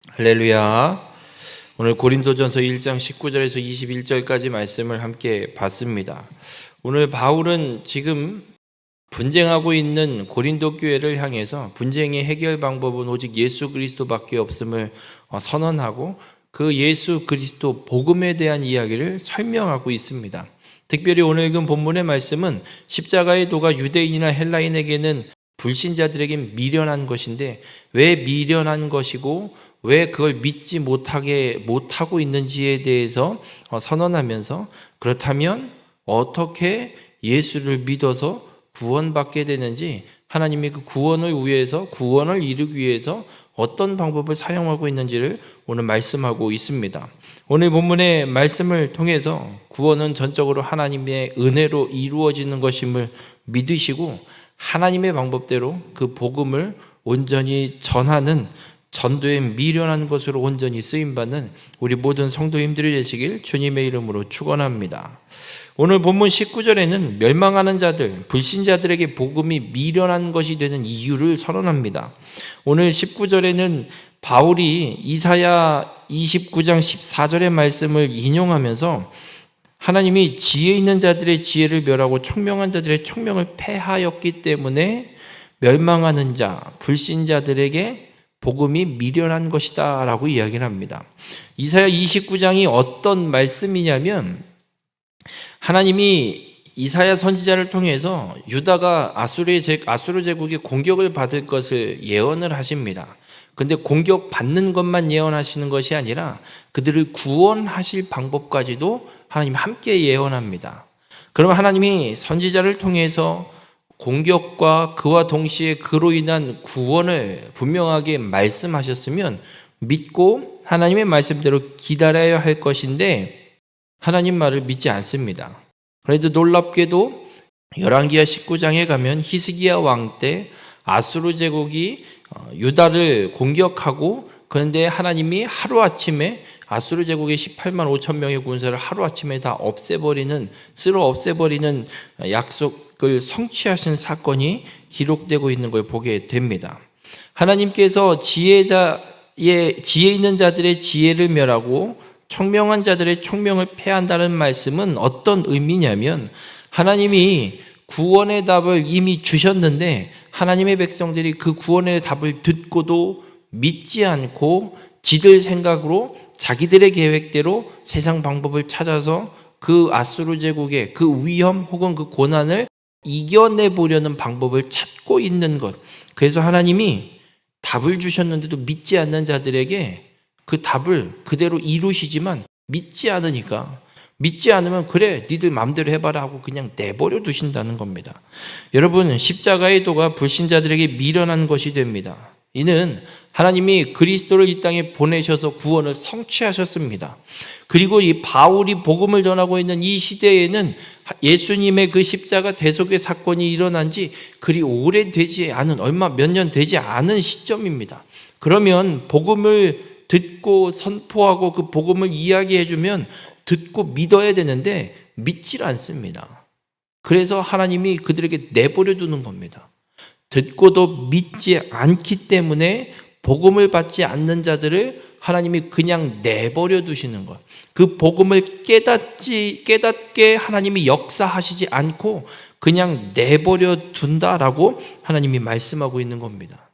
할렐루야. 오늘 고린도전서 1장 19절에서 21절까지 말씀을 함께 봤습니다. 오늘 바울은 지금 분쟁하고 있는 고린도 교회를 향해서 분쟁의 해결 방법은 오직 예수 그리스도밖에 없음을 선언하고 그 예수 그리스도 복음에 대한 이야기를 설명하고 있습니다. 특별히 오늘 읽은 본문의 말씀은 십자가의 도가 유대인이나 헬라인에게는 불신자들에게 미련한 것인데 왜 미련한 것이고 왜 그걸 믿지 못하고 있는지에 대해서 선언하면서 그렇다면 어떻게 예수를 믿어서 구원받게 되는지 하나님이 그 구원을 이루기 위해서 어떤 방법을 사용하고 있는지를 오늘 말씀하고 있습니다. 오늘 본문의 말씀을 통해서 구원은 전적으로 하나님의 은혜로 이루어지는 것임을 믿으시고 하나님의 방법대로 그 복음을 온전히 전하는 전도에 미련한 것으로 온전히 쓰임받는 우리 모든 성도님들이 되시길 주님의 이름으로 축원합니다. 오늘 본문 19절에는 멸망하는 자들, 불신자들에게 복음이 미련한 것이 되는 이유를 선언합니다. 오늘 19절에는 바울이 이사야 29장 14절의 말씀을 인용하면서 하나님이 지혜 있는 자들의 지혜를 멸하고 총명한 자들의 총명을 패하였기 때문에 멸망하는 자, 불신자들에게 복음이 미련한 것이다 라고 이야기를 합니다. 이사야 29장이 어떤 말씀이냐면 하나님이 이사야 선지자를 통해서 유다가 아수르 제국의 공격을 받을 것을 예언을 하십니다. 근데 공격받는 것만 예언하시는 것이 아니라 그들을 구원하실 방법까지도 하나님 함께 예언합니다. 그러면 하나님이 선지자를 통해서 공격과 그와 동시에 그로 인한 구원을 분명하게 말씀하셨으면 믿고 하나님의 말씀대로 기다려야 할 것인데 하나님 말을 믿지 않습니다. 그래도 놀랍게도 열왕기하 19장에 가면 히스기야 왕 때 아수르 제국이 유다를 공격하고 그런데 하나님이 하루아침에 아수르 제국의 18만 5천 명의 군사를 하루아침에 다 쓸어 없애버리는 약속을 성취하신 사건이 기록되고 있는 걸 보게 됩니다. 하나님께서 지혜 있는 자들의 지혜를 멸하고 총명한 자들의 총명을 패한다는 말씀은 어떤 의미냐면 하나님이 구원의 답을 이미 주셨는데 하나님의 백성들이 그 구원의 답을 듣고도 믿지 않고 지들 생각으로 자기들의 계획대로 세상 방법을 찾아서 그 아수르 제국의 그 위험 혹은 그 고난을 이겨내보려는 방법을 찾고 있는 것. 그래서 하나님이 답을 주셨는데도 믿지 않는 자들에게 그 답을 그대로 이루시지만 믿지 않으면 그래 니들 마음대로 해봐라 하고 그냥 내버려 두신다는 겁니다. 여러분 십자가의 도가 불신자들에게 미련한 것이 됩니다. 이는 하나님이 그리스도를 이 땅에 보내셔서 구원을 성취하셨습니다. 그리고 이 바울이 복음을 전하고 있는 이 시대에는 예수님의 그 십자가 대속의 사건이 일어난 지 그리 오래되지 않은 몇 년 되지 않은 시점입니다. 그러면 복음을 듣고 선포하고 그 복음을 이야기해주면 듣고 믿어야 되는데 믿질 않습니다. 그래서 하나님이 그들에게 내버려 두는 겁니다. 듣고도 믿지 않기 때문에 복음을 받지 않는 자들을 하나님이 그냥 내버려 두시는 것. 그 복음을 깨닫게 하나님이 역사하시지 않고 그냥 내버려 둔다라고 하나님이 말씀하고 있는 겁니다.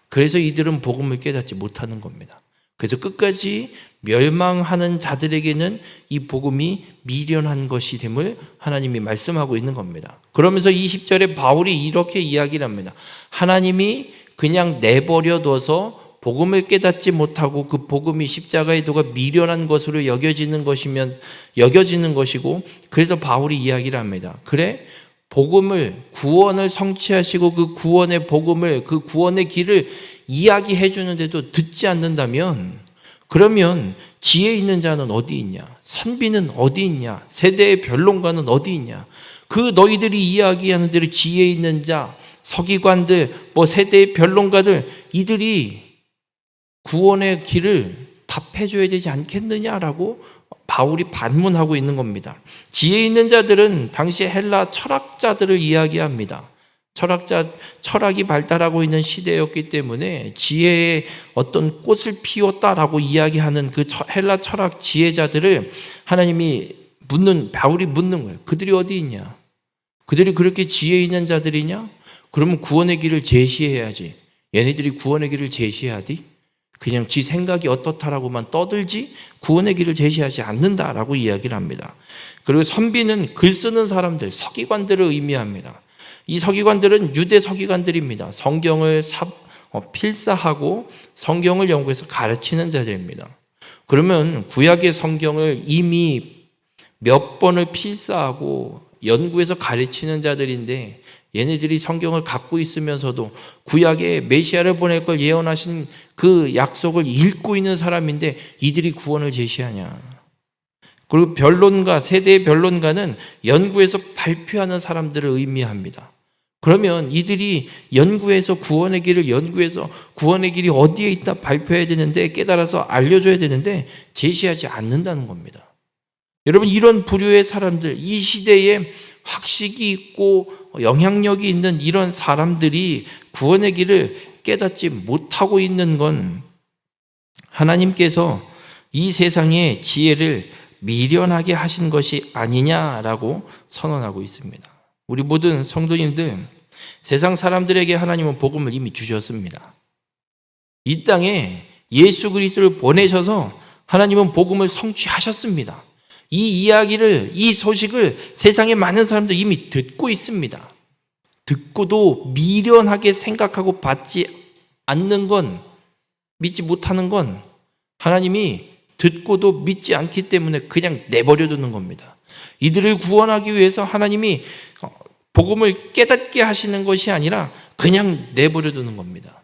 그래서 이들은 복음을 깨닫지 못하는 겁니다. 그래서 끝까지 멸망하는 자들에게는 이 복음이 미련한 것이 됨을 하나님이 말씀하고 있는 겁니다. 그러면서 20절에 바울이 이렇게 이야기를 합니다. 하나님이 그냥 내버려둬서 복음을 깨닫지 못하고 그 복음이 십자가의 도가 미련한 것으로 여겨지는 것이고 그래서 바울이 이야기를 합니다. 그래? 구원을 성취하시고 그 구원의 복음을 그 구원의 길을 이야기해 주는데도 듣지 않는다면 그러면 지혜 있는 자는 어디 있냐? 선비는 어디 있냐? 세대의 변론가는 어디 있냐? 그 너희들이 이야기하는 대로 지혜 있는 자, 서기관들, 세대의 변론가들 이들이 구원의 길을 답해 줘야 되지 않겠느냐라고 바울이 반문하고 있는 겁니다. 지혜 있는 자들은 당시 헬라 철학자들을 이야기합니다. 철학이 발달하고 있는 시대였기 때문에 지혜의 어떤 꽃을 피웠다라고 이야기하는 그 헬라 철학 지혜자들을 하나님이 바울이 묻는 거예요. 그들이 어디 있냐? 그들이 그렇게 지혜 있는 자들이냐? 그러면 구원의 길을 제시해야지. 얘네들이 구원의 길을 제시하디? 그냥 지 생각이 어떻다라고만 떠들지 구원의 길을 제시하지 않는다라고 이야기를 합니다. 그리고 선비는 글 쓰는 사람들, 서기관들을 의미합니다. 이 서기관들은 유대 서기관들입니다. 성경을 필사하고 성경을 연구해서 가르치는 자들입니다. 그러면 구약의 성경을 이미 몇 번을 필사하고 연구해서 가르치는 자들인데 얘네들이 성경을 갖고 있으면서도 구약에 메시아를 보낼 걸 예언하신 그 약속을 읽고 있는 사람인데 이들이 구원을 제시하냐. 그리고 세대의 변론가는 연구해서 발표하는 사람들을 의미합니다. 그러면 이들이 연구해서 구원의 길이 어디에 있다 발표해야 되는데 깨달아서 알려줘야 되는데 제시하지 않는다는 겁니다. 여러분, 이런 부류의 사람들, 이 시대에 학식이 있고 영향력이 있는 이런 사람들이 구원의 길을 깨닫지 못하고 있는 건 하나님께서 이 세상의 지혜를 미련하게 하신 것이 아니냐라고 선언하고 있습니다. 우리 모든 성도님들, 세상 사람들에게 하나님은 복음을 이미 주셨습니다. 이 땅에 예수 그리스도를 보내셔서 하나님은 복음을 성취하셨습니다. 이 소식을 세상의 많은 사람들이 이미 듣고 있습니다. 듣고도 미련하게 생각하고 받지 않는 건, 믿지 못하는 건 하나님이 듣고도 믿지 않기 때문에 그냥 내버려 두는 겁니다. 이들을 구원하기 위해서 하나님이 복음을 깨닫게 하시는 것이 아니라 그냥 내버려 두는 겁니다.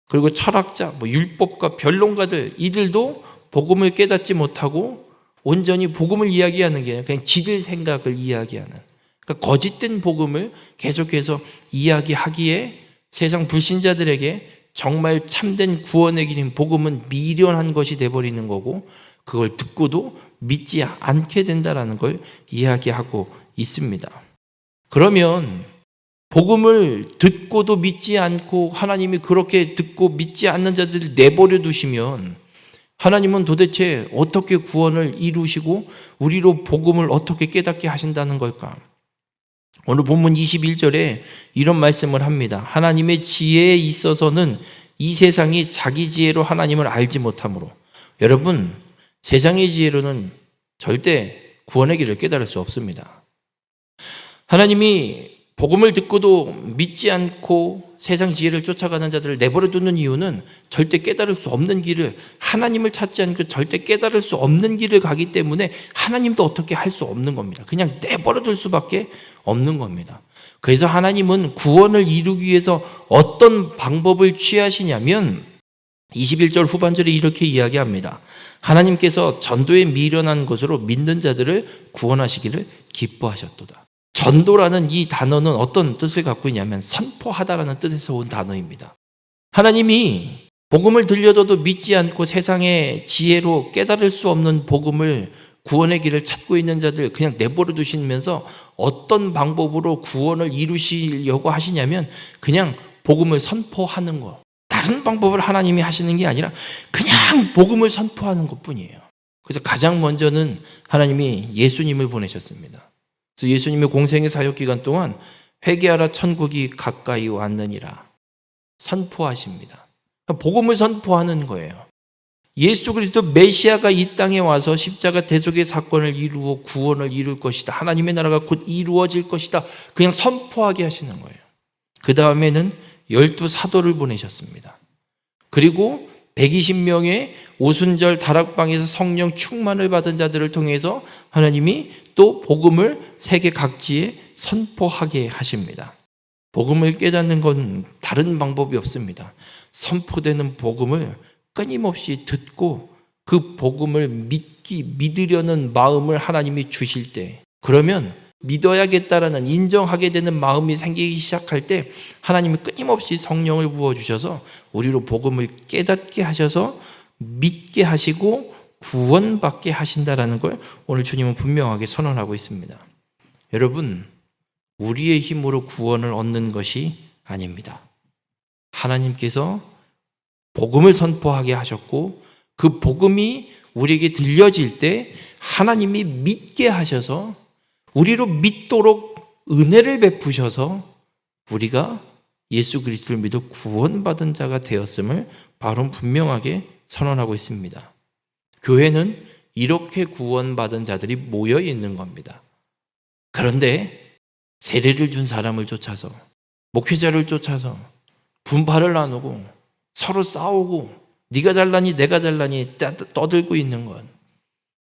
그리고 철학자, 율법가, 변론가들, 이들도 복음을 깨닫지 못하고 온전히 복음을 이야기하는 게 아니라 그냥 지들 생각을 이야기하는, 그러니까 거짓된 복음을 계속해서 이야기하기에 세상 불신자들에게 정말 참된 구원의 길인 복음은 미련한 것이 돼버리는 거고, 그걸 듣고도 믿지 않게 된다는 걸 이야기하고 있습니다. 그러면 복음을 듣고도 믿지 않고 하나님이 그렇게 듣고 믿지 않는 자들을 내버려 두시면 하나님은 도대체 어떻게 구원을 이루시고 우리로 복음을 어떻게 깨닫게 하신다는 걸까? 오늘 본문 21절에 이런 말씀을 합니다. 하나님의 지혜에 있어서는 이 세상이 자기 지혜로 하나님을 알지 못하므로. 여러분, 세상의 지혜로는 절대 구원의 길을 깨달을 수 없습니다. 하나님이 복음을 듣고도 믿지 않고 세상 지혜를 쫓아가는 자들을 내버려 두는 이유는 절대 깨달을 수 없는 길을, 하나님을 찾지 않고 절대 깨달을 수 없는 길을 가기 때문에 하나님도 어떻게 할 수 없는 겁니다. 그냥 내버려 둘 수밖에 없는 겁니다. 그래서 하나님은 구원을 이루기 위해서 어떤 방법을 취하시냐면 21절 후반절에 이렇게 이야기합니다. 하나님께서 전도에 미련한 것으로 믿는 자들을 구원하시기를 기뻐하셨도다. 전도라는 이 단어는 어떤 뜻을 갖고 있냐면 선포하다라는 뜻에서 온 단어입니다. 하나님이 복음을 들려줘도 믿지 않고 세상의 지혜로 깨달을 수 없는 복음을, 구원의 길을 찾고 있는 자들 그냥 내버려 두시면서 어떤 방법으로 구원을 이루시려고 하시냐면 그냥 복음을 선포하는 거. 다른 방법을 하나님이 하시는 게 아니라 그냥 복음을 선포하는 것뿐이에요. 그래서 가장 먼저는 하나님이 예수님을 보내셨습니다. 그래서 예수님의 공생의 사역 기간 동안 회개하라 천국이 가까이 왔느니라 선포하십니다. 복음을 선포하는 거예요. 예수 그리스도 메시아가 이 땅에 와서 십자가 대속의 사건을 이루어 구원을 이룰 것이다. 하나님의 나라가 곧 이루어질 것이다. 그냥 선포하게 하시는 거예요. 그 다음에는 12 사도를 보내셨습니다. 그리고 120명의 오순절 다락방에서 성령 충만을 받은 자들을 통해서 하나님이 또 복음을 세계 각지에 선포하게 하십니다. 복음을 깨닫는 건 다른 방법이 없습니다. 선포되는 복음을 끊임없이 듣고 그 복음을 믿으려는 마음을 하나님이 주실 때, 그러면 믿어야겠다라는 인정하게 되는 마음이 생기기 시작할 때 하나님이 끊임없이 성령을 부어주셔서 우리로 복음을 깨닫게 하셔서 믿게 하시고 구원받게 하신다라는 걸 오늘 주님은 분명하게 선언하고 있습니다. 여러분, 우리의 힘으로 구원을 얻는 것이 아닙니다. 하나님께서 복음을 선포하게 하셨고 그 복음이 우리에게 들려질 때 하나님이 믿게 하셔서 우리로 믿도록 은혜를 베푸셔서 우리가 예수 그리스도를 믿어 구원받은 자가 되었음을 바로 분명하게 선언하고 있습니다. 교회는 이렇게 구원받은 자들이 모여 있는 겁니다. 그런데 세례를 준 사람을 쫓아서 목회자를 쫓아서 분파를 나누고 서로 싸우고 네가 잘나니 내가 잘나니 떠들고 있는 것,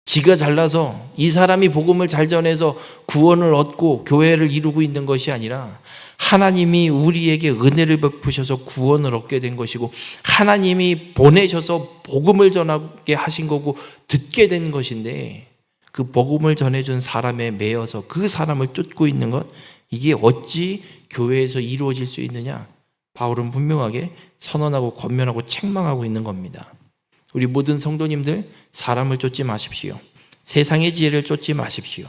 지가 잘나서 이 사람이 복음을 잘 전해서 구원을 얻고 교회를 이루고 있는 것이 아니라 하나님이 우리에게 은혜를 베푸셔서 구원을 얻게 된 것이고 하나님이 보내셔서 복음을 전하게 하신 거고 듣게 된 것인데 그 복음을 전해준 사람에 매여서 그 사람을 쫓고 있는 것, 이게 어찌 교회에서 이루어질 수 있느냐? 바울은 분명하게 선언하고 권면하고 책망하고 있는 겁니다. 우리 모든 성도님들, 사람을 쫓지 마십시오. 세상의 지혜를 쫓지 마십시오.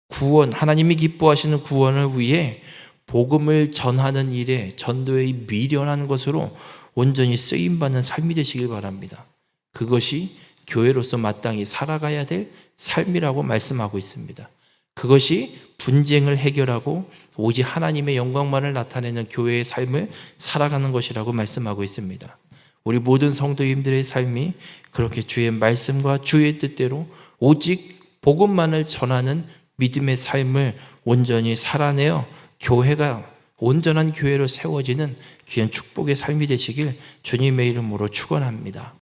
구원, 하나님이 기뻐하시는 구원을 위해 복음을 전하는 일에 전도에 미련한 것으로 온전히 쓰임받는 삶이 되시길 바랍니다. 그것이 교회로서 마땅히 살아가야 될 삶이라고 말씀하고 있습니다. 그것이 분쟁을 해결하고 오직 하나님의 영광만을 나타내는 교회의 삶을 살아가는 것이라고 말씀하고 있습니다. 우리 모든 성도님들의 삶이 그렇게 주의 말씀과 주의 뜻대로 오직 복음만을 전하는 믿음의 삶을 온전히 살아내어 교회가 온전한 교회로 세워지는 귀한 축복의 삶이 되시길 주님의 이름으로 축원합니다.